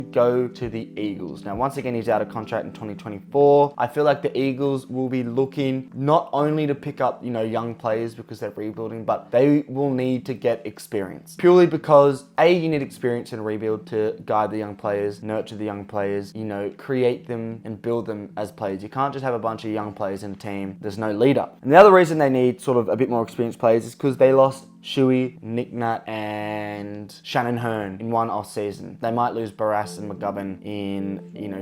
go to the Eagles. Now, once again, he's out of contract in 2024. I feel like the Eagles will be looking not only to pick up, young players because they're rebuilding, but they will need to get experience. Purely because, A, you need experience in rebuild to guide the young players, nurture the young players, create them and build them as players. You can't just have a bunch of young players in a team. There's no leader. And the other reason they need sort of a bit more experienced players is because they lost Shuey, Nick Nat, and Shannon Hearn in one off season. They might lose Barras and McGovern in,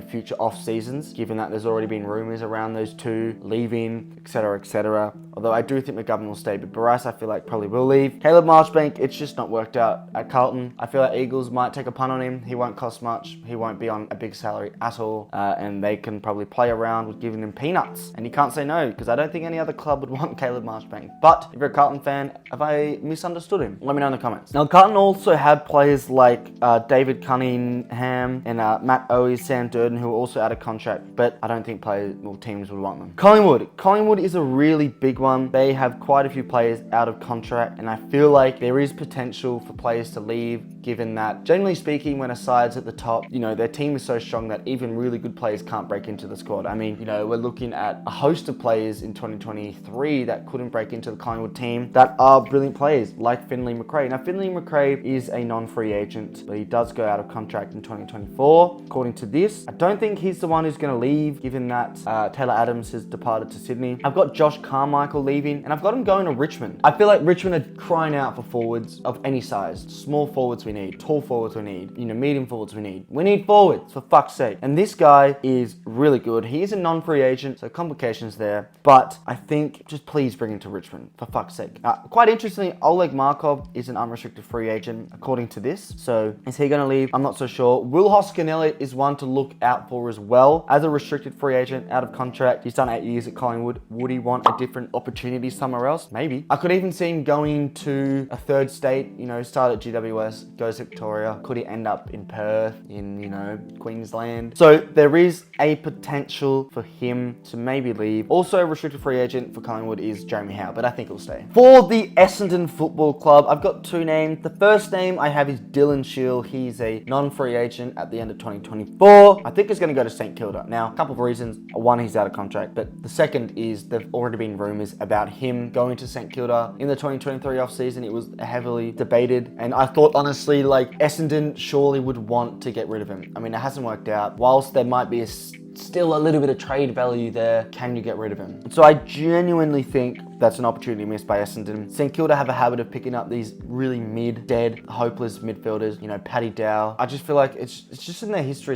future off seasons, given that there's already been rumours around those two leaving, etc., etc. Although I do think McGovern will stay, but Barras I feel like probably will leave. Caleb Marchbank, it's just not worked out at Carlton. I feel like Eagles might take a punt on him. He won't cost much. He won't be on a big salary at all, and they can probably play around with giving him peanuts. And you can't say no, because I don't think any other club would want Caleb Marchbank. But if you're a Carlton fan, have I misunderstood him? Let me know in the comments. Now, Carlton also had players like David Cunningham and Matt Owie, Sam Durden, who are also out of contract, but I don't think teams would want them. Collingwood is a really big one. They have quite a few players out of contract, and I feel like there is potential for players to leave, given that, generally speaking, when a side's at the top, their team is so strong that even really good players can't break into the squad. I mean, we're looking at a host of players in 2023 that couldn't break into the Collingwood team that are brilliant players, like Finley McRae. Now, Finley McRae is a non-free agent, but he does go out of contract in 2024, according to this. I don't think he's the one who's going to leave, given that Taylor Adams has departed to Sydney. I've got Josh Carmichael leaving, and I've got him going to Richmond. I feel like Richmond are crying out for forwards of any size. Small forwards we need, tall forwards we need, medium forwards we need. We need forwards, for fuck's sake. And this guy is really good. He is a non-free agent, so complications there. But I think just please bring him to Richmond, for fuck's sake. Quite interestingly, Oleg Markov is an unrestricted free agent, according to this. So is he going to leave? I'm not so sure. Will Hoskin-Elliott is one to look out for as well. As a restricted free agent, out of contract, he's done 8 years at Collingwood. Would he want a different opportunity somewhere else? Maybe. I could even see him going to a third state, start at GWS, goes to Victoria. Could he end up in Perth, in, Queensland? So there is a potential for him to maybe leave. Also, a restricted free agent for Collingwood is Jeremy Howe, but I think he'll stay. For the Essendon Football Club, I've got two names. The first name I have is Dylan Shield. He's a non-free agent at the end of 2024. I think he's going to go to St Kilda. Now, a couple of reasons. One, he's out of contract, but the second is there've already been rumours about him going to St Kilda in the 2023 off-season. It was heavily debated, and I thought, honestly, Essendon surely would want to get rid of him. I mean, it hasn't worked out. Whilst there might be still a little bit of trade value there, can you get rid of him? So I genuinely think that's an opportunity missed by Essendon. St Kilda have a habit of picking up these really dead, hopeless midfielders, Paddy Dow. I just feel like it's just in their history